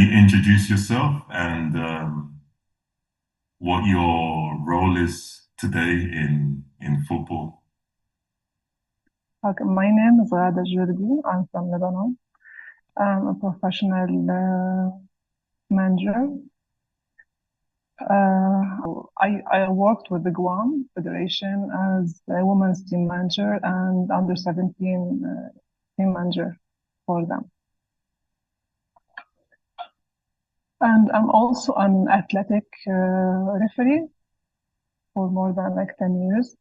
you introduce yourself and what your role is today in football? Okay, my name is Ghada Jurdi. I'm from Lebanon. I'm a professional manger. I worked with the Guam Federation as a women's team manager and under 17 team manager for them. And I'm also an athletic referee for more than like 10 years.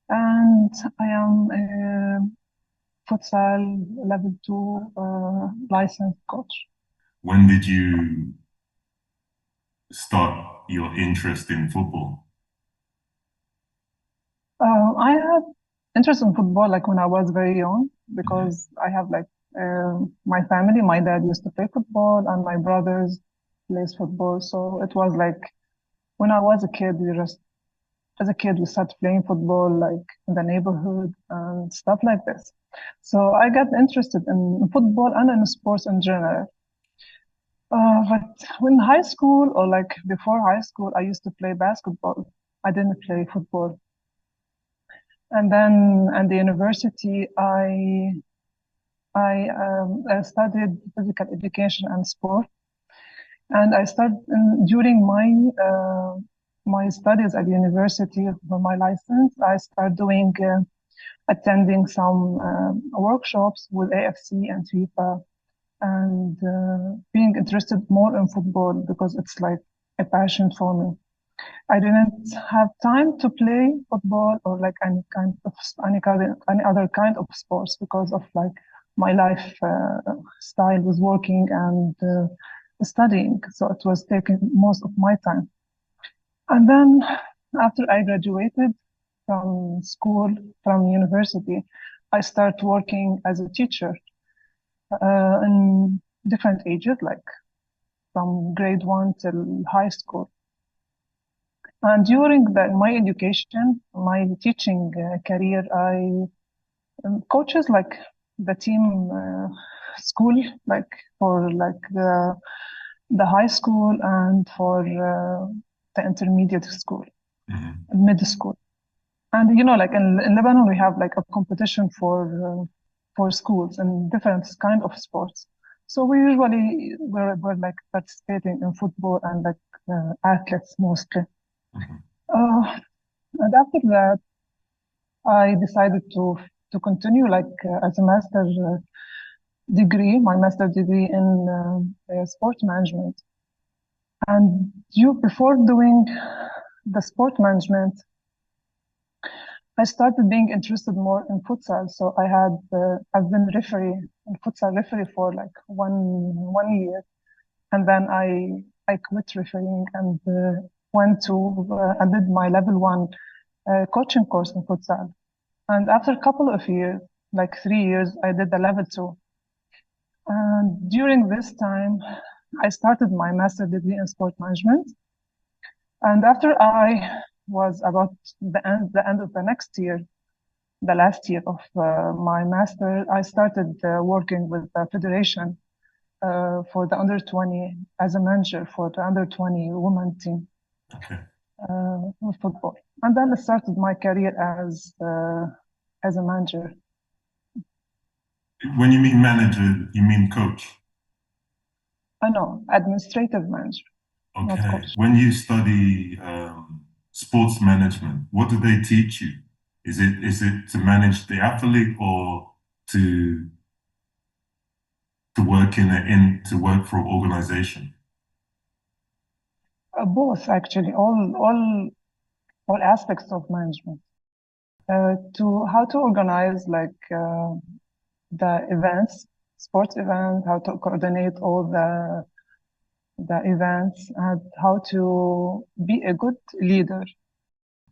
And I am a futsal level 2 licensed coach. When did you start your interest in football? I have interest in football like when I was very young Mhm. because I have like my family, my dad used to play football and my brothers plays football. So it was like when I was a kid, as a kid, we started playing football like in the neighborhood and stuff like this. So I got interested in football and in sports in general. But in high school or like before high school, I used to play basketball. I didn't play football. And then at the university, I studied physical education and sport. And I started during my studies at the university for my license. I started doing attending some workshops with AFC and FIFA, and being interested more in football because it's like a passion for me. I didn't have time to play football or like any other kind of sports because of like my life style was working and studying, so it was taking most of my time. And then after I graduated from school, from university, I started working as a teacher in different ages, like from grade 1 till high school. And during my education, my teaching career, I coaches like the team school, like for like the high school and for the intermediate school, Mhm. mid school. And you know, like in Lebanon, we have like a competition for schools and different kind of sports. So we usually were like participating in football and like athletes mostly. Mhm. Uh, and after that, I decided to continue like as a master's degree, my master's degree in sport management. And before doing the sport management, I started being interested more in futsal. So I've been futsal referee for like one year, and then I quit refereeing and went to I did my level 1 coaching course in futsal. And after a couple of years, like 3 years, I did the level 2. And during this time, I started my master degree in sport management. And after I was about the end of the next year, the last year of my master, I started working with the federation for the under 20 as a manager for the under 20 women team Okay. with football. And then I started my career as a manager. When you mean manager, you mean coach. I know, administrative manager, not Okay. coach. When you study sports management, what do they teach you? Is it to manage the athlete or to to work to work for an organization? Both actually, all aspects of management. To how to organize like the events, sports events, how to coordinate all the events, and how to be a good leader,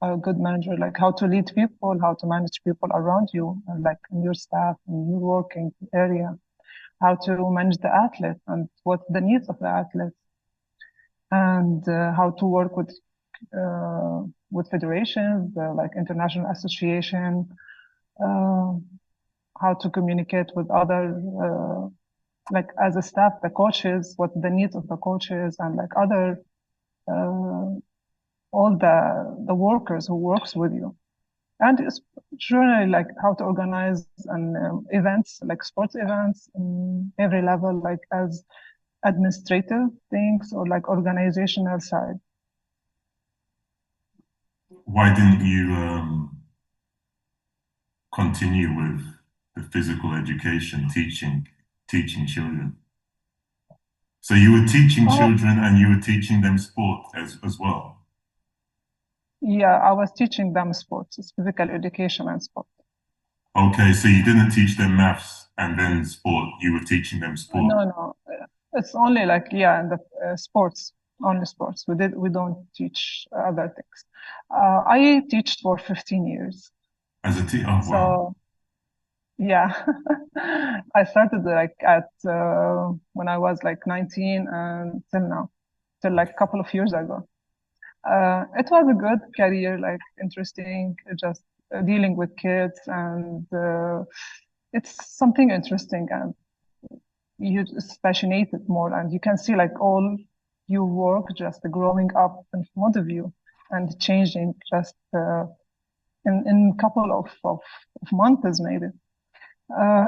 a good manager, like how to lead people, how to manage people around you, like in your staff, in your working area, how to manage the athlete and what the needs of the athlete, and how to work with federations, like international association, uh, how to communicate with other like as a staff, the coaches, what the needs of the coaches and like other all the workers who works with you. And it's generally like how to organize and events, like sports events in every level, like as administrative things or like organizational side. Why didn't you continue with the physical education, teaching children? So you were teaching Oh, children and you were teaching them sport as well. yeah, I was teaching them sports, it's physical education and sport. Okay, so you didn't teach them maths and then sport. You were teaching them sport. No, no, it's only like, yeah, in the sports, only sports. We don't teach other things. I teach for 15 years. As a teacher, oh wow. So yeah, I started like at when I was like 19 and till now, till like a couple of years ago. It was a good career, like interesting, just dealing with kids and it's something interesting and it's passionated more and you can see like all your work just growing up in front of you and changing just in a couple of months maybe.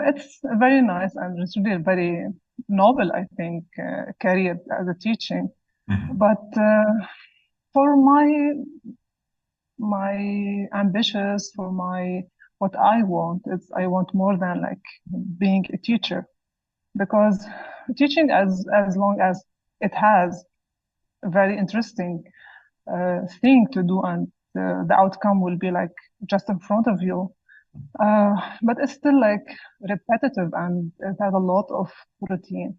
It's very nice and it's really a very noble, I think, career as a teaching. Mhm. But for my ambitious, for my what I want, is I want more than like being a teacher because teaching as long as it has a very interesting thing to do and the outcome will be like just in front of you. But it's still like repetitive and it has a lot of routine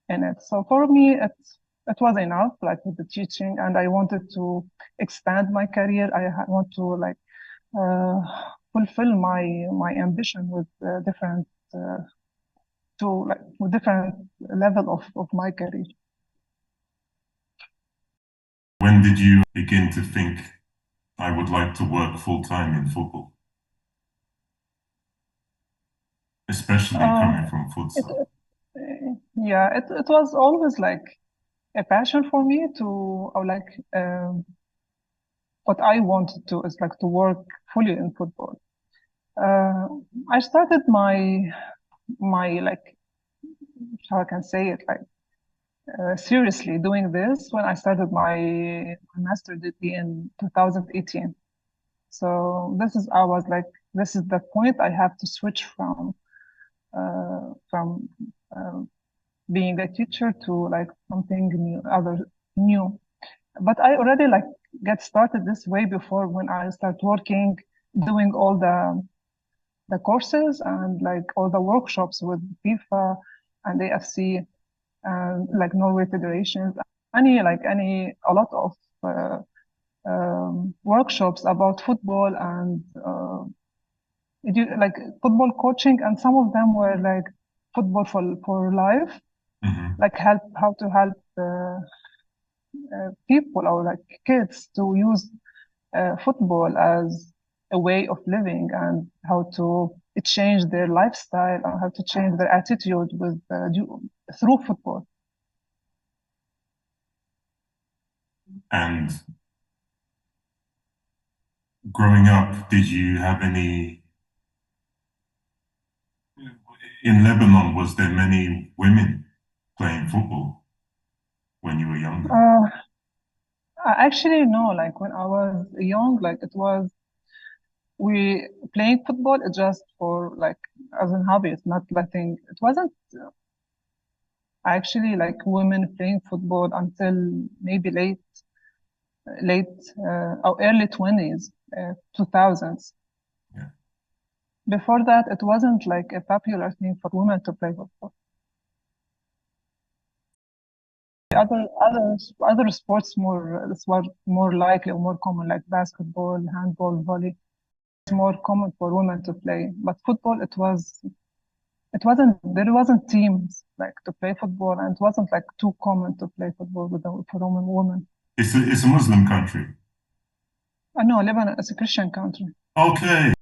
in it. So for me, it was enough, like with the teaching, and I wanted to expand my career. Want to like uh, fulfill my ambition with different to like with different level of my career. When did you begin to think I would like to work full time in football, especially Uh, coming from it, futsal? yeah, it was always like a passion for me to, or like what I wanted to is like to work fully in football. Uh, I started my like how I can say it like seriously doing this when I started my master degree in 2018. So this is I was like this is the point I have to switch from uh, being a teacher to like something new, other new. But I already like get started this way before when I start working, doing all the courses and like all the workshops with FIFA and AFC and like Norway federations, any a lot of workshops about football and like football coaching, and some of them were like football for life, Hmm. like help how to help people or like kids to use football as a way of living and how to change their lifestyle and how to change their attitude with through football. And growing up, did you have any in Lebanon? Was there many women playing football when you were younger? Uh, I actually no, like when I was young, like it was we playing football just for like as a hobby. It's not letting. It wasn't actually like women playing football until maybe late or early 20s, 2000s. Yeah. Before that, it wasn't like a popular thing for women to play football. Other sports were more likely or more common, like basketball, handball, volley. It's more common for women to play. But football, it wasn't there wasn't teams like to play football, and it wasn't like too common to play football with for women. It's a Muslim country. I know Lebanon is a Christian country. Okay.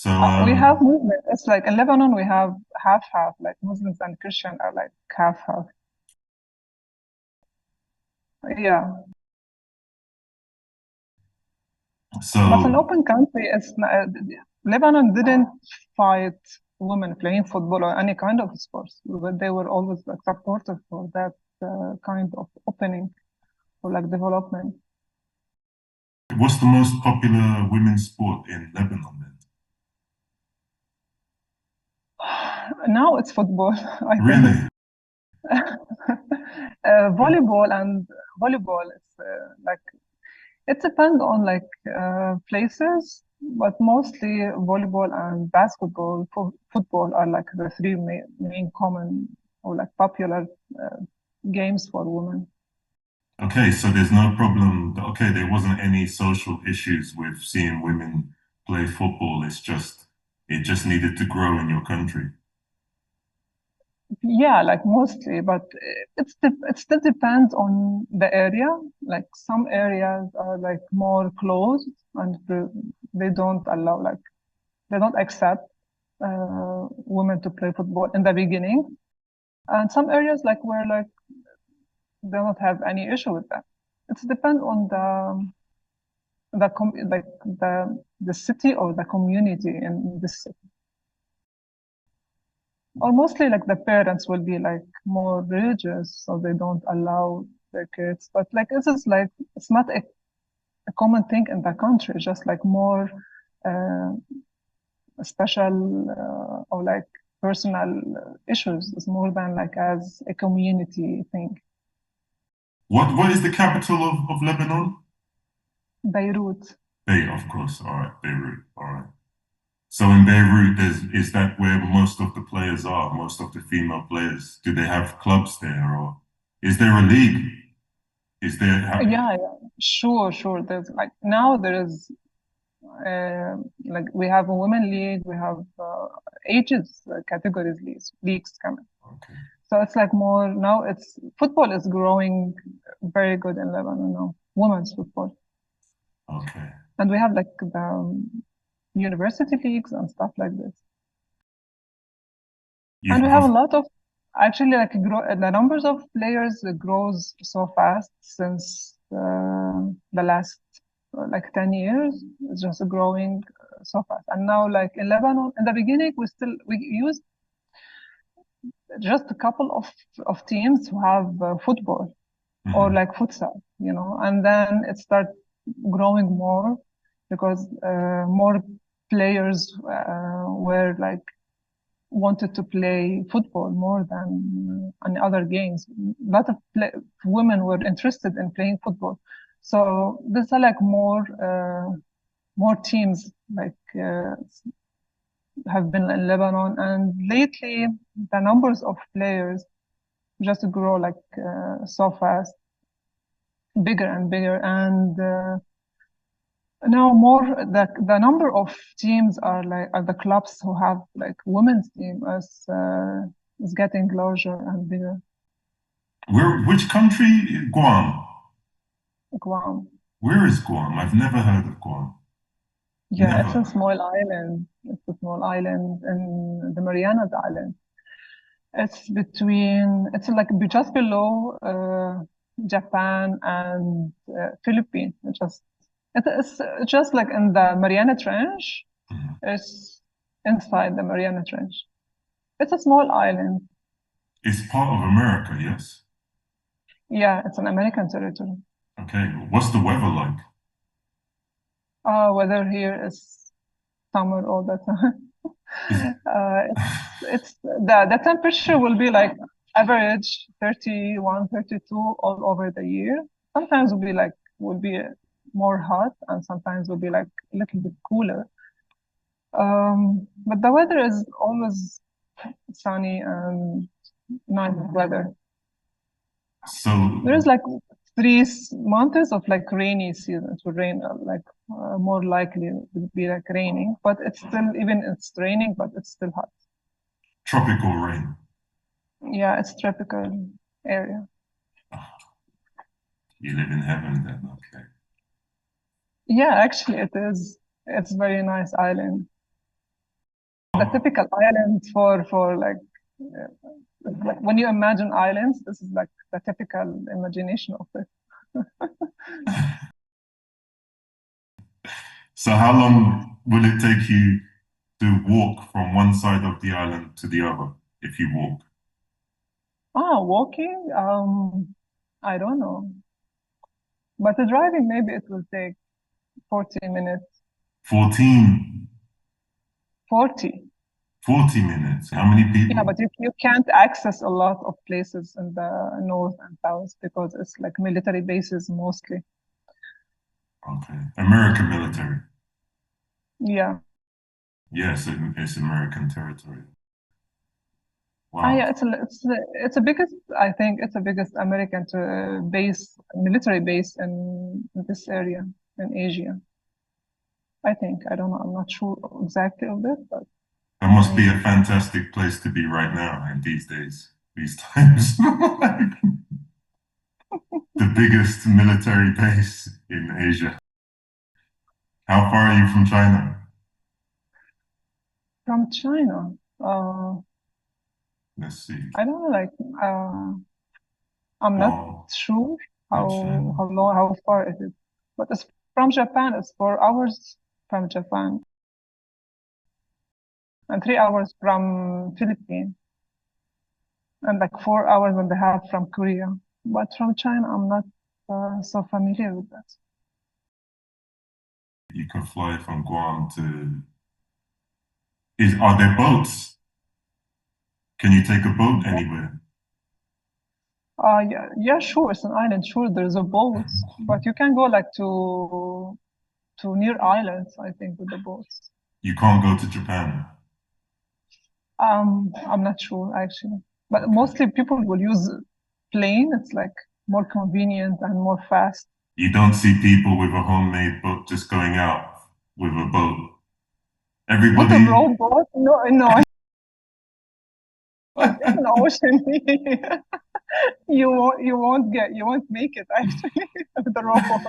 So, We have movement. It's like in Lebanon, we have half-half, like Muslims and Christian are like half-half. Yeah. But an so open country, Lebanon didn't fight women playing football or any kind of sports, but they were always like supportive for that kind of opening or like development. what's the most popular women's sport in Lebanon then? Now it's football, I think. Really? Volleyball and volleyball is like it depends on like places, but mostly volleyball and basketball, football are like the three main common or like popular uh, games for women. Okay, so there's no problem. Okay, there wasn't any social issues with seeing women play football. It just needed to grow in your country. Yeah, like mostly, but it still depends on the area. Like some areas are like more closed and they don't allow like they don't accept women to play football in the beginning. And some areas like where like they don't have any issue with that. It depends on like the city or the community in this city. Or mostly like the parents will be like more religious, so they don't allow their kids. But like this is like it's not a common thing in the country, just like more uh, special or like personal issues. It's more than like as a community thing. What is the capital of Lebanon? Beirut. Of course. All right, Beirut. All right. So in Beirut, is that where most of the players are, most of the female players? Do they have clubs there, or is there a league? Is there Yeah, yeah, sure, sure. There's like now there is like we have a women league, we have ages categories leagues coming. Okay, So it's like more now. It's football is growing very good in Lebanon now, women's football, okay. and we have like the university leagues and stuff like this. You And we have a have lot of actually like the numbers of players grows so fast since the last like 10 years. It's just growing so fast. And now like in Lebanon, in the beginning, we used just a couple of teams who have football or mhm. like futsal, you know, and then it started growing more because more players were like wanted to play football more than any other games. A lot of women were interested in playing football. So there's like more teams like have been in Lebanon, and lately the numbers of players just grow like so fast, bigger and bigger, and now more the number of teams are the clubs who have like women's team is getting larger and bigger. Which country? Guam. Guam. Where is Guam? I've never heard of Guam. Yeah, it's a Never. small island. It's a small island in the Marianas Island. It's like just below Japan and Philippines. It's just like in the Mariana Trench. Mhm. It's inside the Mariana Trench. It's a small island. It's part of America, yes? Yeah, it's an American territory. Okay. What's the weather like? Weather here is summer all the time. Is It's the temperature will be like average 31, 32 all over the year. Sometimes will be more hot and sometimes will be like a little bit cooler. But the weather is always sunny and nice weather. so There is like months of like rainy season. It will rain more likely it will be like raining, but it's still even it's raining, but it's still hot. tropical rain. Yeah, it's tropical area. You live in heaven then, okay. Yeah, actually it is. It's very nice island. the typical island for like when you imagine islands, this is like the typical imagination of it. So how long will it take you to walk from one side of the island to the other if you walk? Walking, I don't know. But the driving, maybe it will take 40 minutes. 14, 40. 40 minutes. How many Yeah, people? but you can't access a lot of places in the north and south because it's like military bases mostly. Okay. American military. Yeah. Yes, it's American territory. Yeah, Wow. it's the biggest, I think it's the biggest American base, military base in this area in Asia. I think. I don't know. I'm not sure exactly of this, but That must be a maybe. fantastic place to be right now in these days, these times. The biggest military base in Asia. How far are you from China? From China. Let's see. I don't know, like I'm not Guam sure in China. how far it is. But it's from Japan, it's 4 hours from Japan and 3 hours from Philippines and like 4 hours and a half from Korea. But from China, I'm not so familiar with that. You can fly from Guam to. Are there boats? Can you take a boat anywhere? Yeah, sure, it's an island. Sure, there's a boat, but you can go like to near islands, I think, with the boats. You can't go to Japan. I'm not sure actually, but Okay. mostly people will use plane. It's like more convenient and more fast. You don't see people with a homemade boat just going out with a boat. With a Everybody, rowboat? No, no, it's an ocean. You won't make it actually with the rowboat.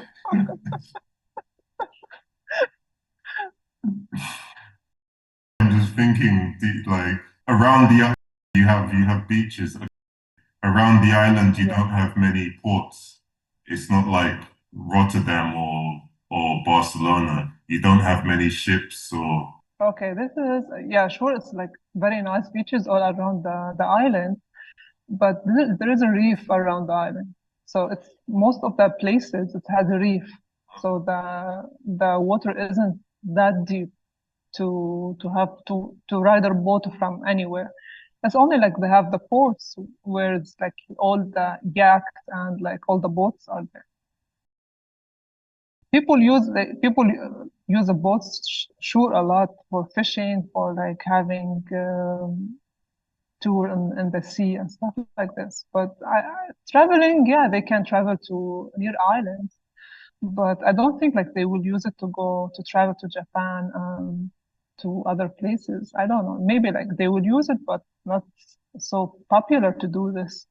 I'm just thinking, like around the island, you have beaches. Around the island, you Yeah. don't have many ports. It's not like Rotterdam or Barcelona. You don't have many ships or Okay, this is yeah, sure. It's like very nice beaches all around the island, but there is a reef around the island. So it's most of the places it has a reef. So the water isn't that deep to have to ride a boat from anywhere. It's only like they have the ports where it's like all the yachts and like all the boats are there. People use the boats sure a lot for fishing, for like having tour in the sea and stuff like this. But traveling, yeah, they can travel to near islands, but I don't think like they will use it to go to travel to Japan, to other places. I don't know. Maybe like they will use it, but not so popular to do this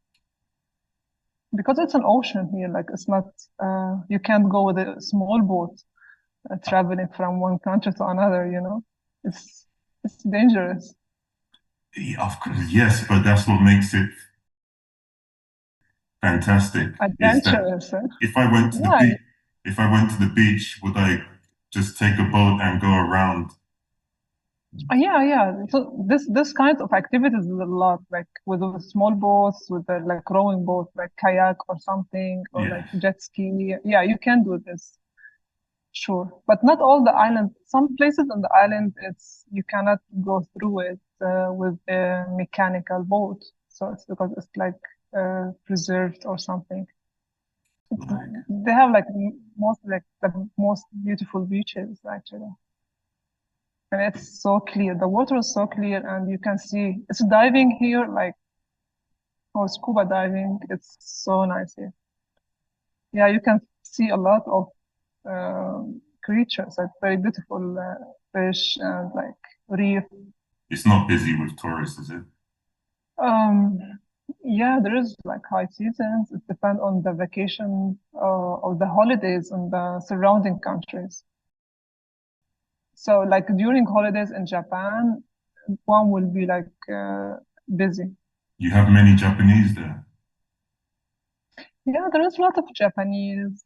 because it's an ocean here. Like it's not, you can't go with a small boat traveling from one country to another, you know? It's, it's dangerous. yeah, of course, yes, but that's what makes it fantastic. Is that Adventurous. if I went to the Yeah, beach, if I went to the beach, would I just take a boat and go around? yeah, yeah. So this kind of activities is a lot, like with small boats, with the like rowing boat, like kayak or something, or Yeah, like jet ski. Yeah, you can do this, sure. But not all the island. Some places on the island, it's you cannot go through it with a mechanical boat. So it's because it's like preserved or something. It's, like they have like the most beautiful beaches actually. And it's so clear. The water is so clear, and you can see it's diving here, like or scuba diving. It's so nice here. Yeah, you can see a lot of creatures, like very beautiful fish and like reef. it's not busy with tourists, is it? Um, yeah, there is like high seasons. It depends on the vacation or the holidays in the surrounding countries. So like during holidays in Japan, one will be like busy. You have many Japanese there. Yeah, there is a lot of Japanese,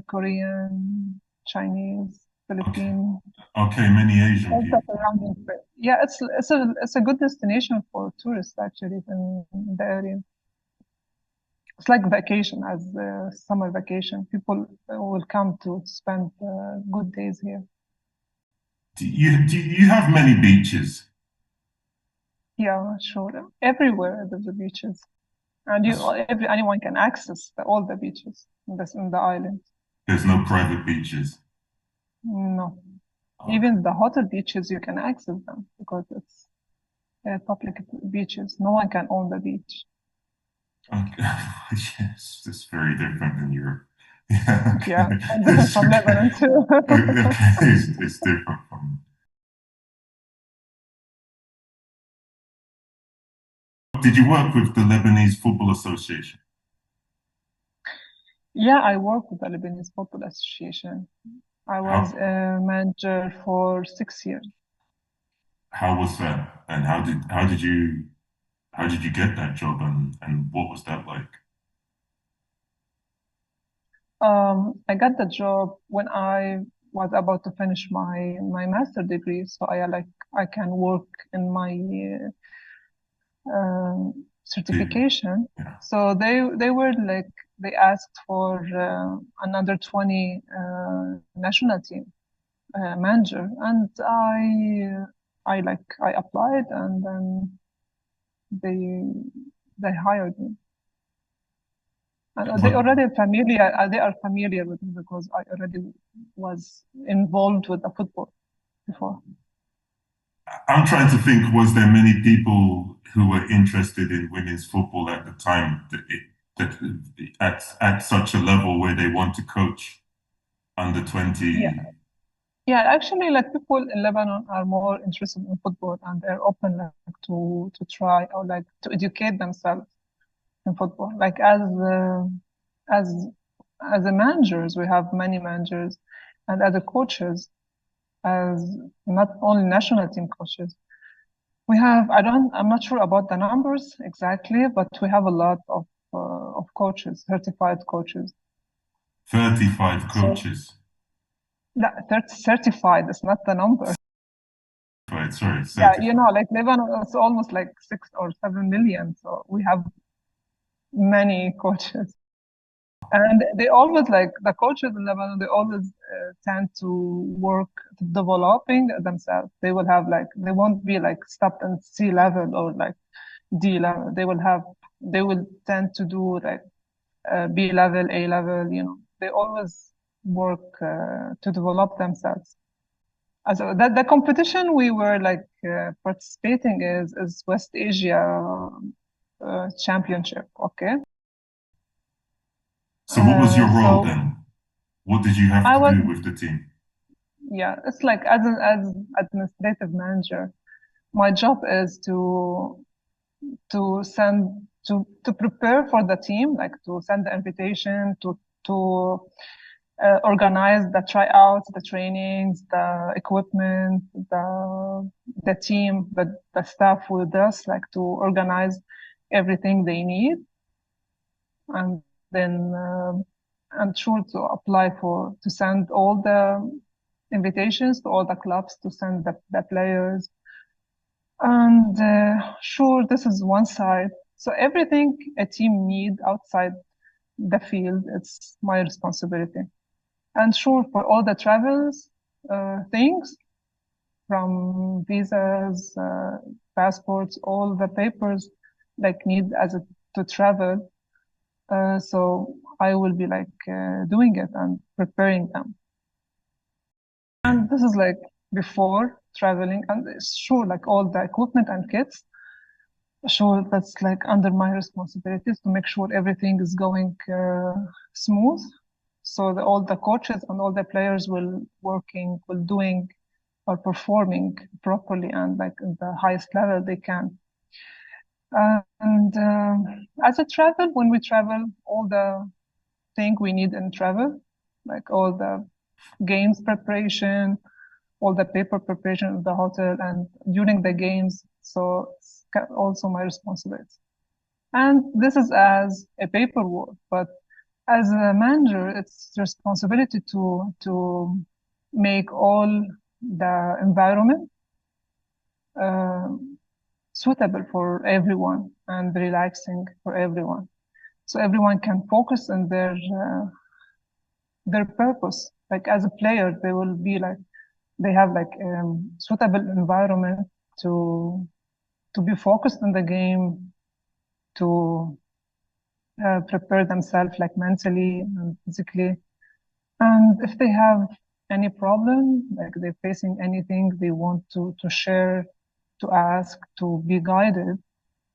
Korean, Chinese, Okay. Philippine, Okay, many Asian all the people. surrounding. Yeah, it's a good destination for tourists actually in the area. It's like vacation, as summer vacation. People will come to spend good days here. Do you have many beaches? Yeah, sure. Everywhere there's the beaches, and That's- anyone can access all the beaches in the island. There's no private beaches. No, Okay. even the hotel beaches you can access them because it's public beaches. No one can own the beach. Okay. Yes, it's very different than Europe. Yeah, Yeah, okay. and different from Lebanon too. Okay, it's different from. Did you work with the Lebanese Football Association? Yeah, I work with the Lebanese Football Association. I was How a manager for 6 years. how was that? And how did you get that job and what was that like? I got the job when I was about to finish my master degree, so I can work in my The, certification. yeah. So they were like they asked for another 20 national team manager, and I applied, and then they they hired me. And But they are familiar with me because I already was involved with the football before. I'm trying to think, was there many people who were interested in women's football at the time that at such a level where they want to coach under Yeah. 20? Yeah, actually, like people in Lebanon are more interested in football and they're open like to try or like to educate themselves in football. Like as as the managers, we have many managers, and as the coaches, as not only national team coaches, we have, I'm not sure about the numbers exactly, but we have a lot of coaches, certified coaches. 35 So coaches. that certified is not the number. Right, sorry, Yeah, 35. like Lebanon is almost like 6 or 7 million. So we have many coaches. And they always like the coaches in Lebanon, they always tend to work to developing themselves. They will have like, they won't be like stopped in C level or like D level. They will tend to do like B level, A level, they always work to develop themselves. So that the competition we were like participating is West Asia Championship. Okay. So what was your role So then? What did you have I to was, do with the team? yeah, it's like as administrative manager, my job is to prepare for the team, like to send the invitation, to organize the tryouts, the trainings, the equipment, the team, the staff with us, like to organize everything they need, and then and sure to apply to send all the invitations to all the clubs to send the players. And sure, this is one side. So everything a team need outside the field, it's my responsibility. And sure, for all the travels things, from visas, passports, all the papers like need to travel. So I will be like doing it and preparing them. Yeah. And this is like before traveling, and it's sure like all the equipment and kits. Sure, that's like under my responsibilities to make sure everything is going smooth. So all the coaches and all the players will doing or performing properly and like at the highest level they can. And as a travel, when we travel, all the thing we need in travel, like all the games preparation, all the paper preparation of the hotel and during the games. So it's also my responsibility. And this is as a paperwork, but as a manager, it's responsibility to make all the environment uh, suitable for everyone and relaxing for everyone, so everyone can focus on their purpose. Like as a player, they will be like they have like suitable environment to to be focused on the game, to prepare themselves like mentally and physically. And if they have any problem, like they're facing anything they want to share, to ask, to be guided,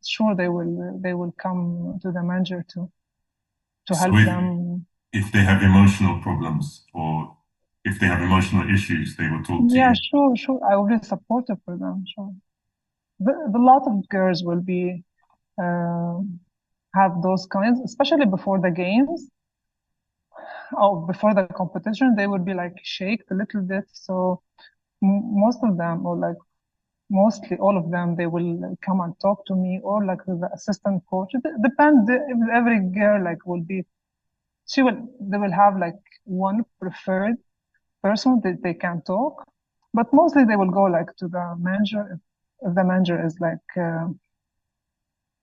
sure they will come to the manager to So help them. if they have emotional problems or if they have emotional issues, they will talk to Yeah, you. sure. I will be supportive for them. Sure. The lot of girls will be uh, have those kinds, especially before the games or before the competition. They would be like shaked a little bit. So most of them, or like mostly all of them, they will come and talk to me or like with the assistant coach. It depends. Every girl like will be, they will have like one preferred person that they can talk, but mostly they will go like to the manager if the manager is like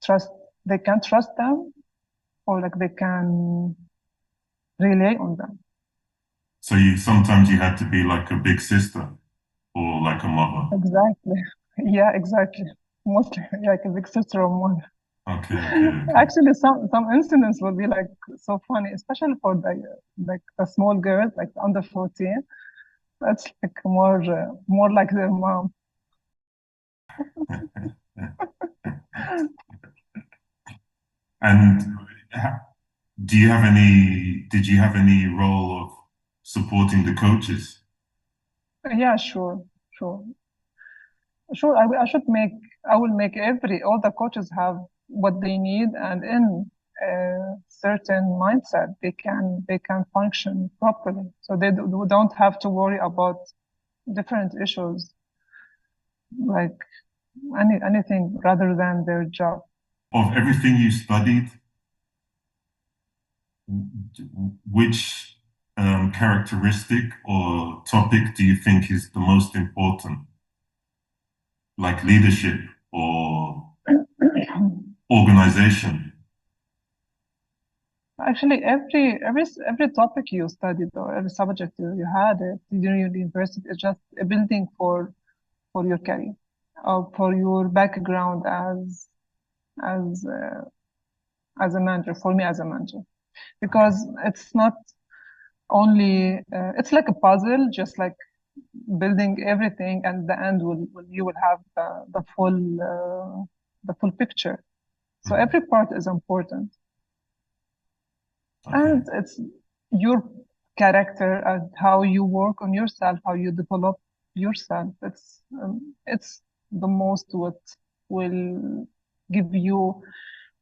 trust, they can trust them, or like they can rely on them. So you sometimes you had to be like a big sister or like a mother. Exactly. Yeah, exactly. Mostly like a big sister or one. Okay. Actually, some incidents will be like so funny, especially for the small girls, like under 14. That's like more like their mom. And do you have did you have any role of supporting the coaches? Yeah, sure. Sure, I will make all the coaches have what they need, and in a certain mindset, they can function properly. So they don't have to worry about different issues, like anything rather than their job. Of everything you studied, which characteristic or topic do you think is the most important? Like leadership or organization? Actually, every topic you studied or every subject you had at your university is just a building for your career or for your background as as a manager, for me as a manager, Okay. because it's not only it's like a puzzle, just like building everything, and the end will you will have the full picture. So Mhm. every part is important, Okay. and it's your character and how you work on yourself, how you develop yourself. It's the most what will give you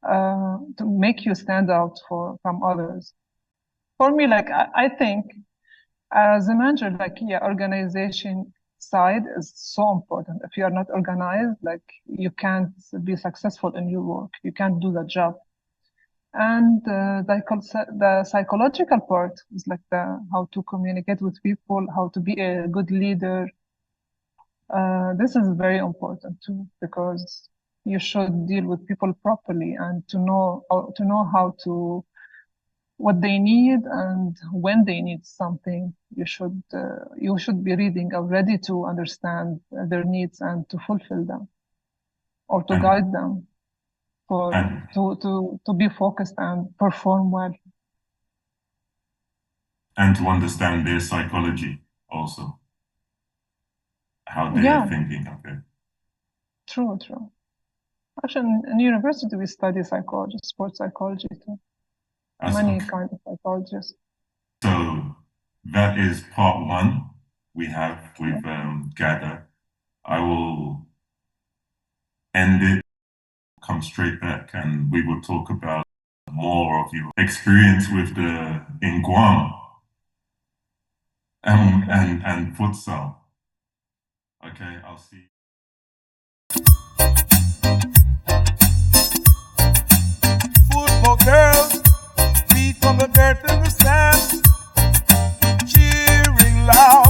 to make you stand out from others. For me, like I think as a manager, like yeah, organization side is so important. If you are not organized, like you can't be successful in your work. You can't do the job. And the psychological part is like the how to communicate with people, how to be a good leader. This is very important too, because you should deal with people properly and to know how to what they need, and when they need something, you should be reading already to understand their needs and to fulfill them or to And guide them for and to be focused and perform well. and to understand their psychology also, how they are Yeah, thinking. Okay. true. Actually, in university we study psychology, sports psychology too. As Many okay. kind of psychologists. So that is part one we have with Ghada. I will end it, come straight back, and we will talk about more of your experience with the in Guam Okay. and futsal. Okay, I'll see. Football girls, feet on the dirt in the sand, cheering loud.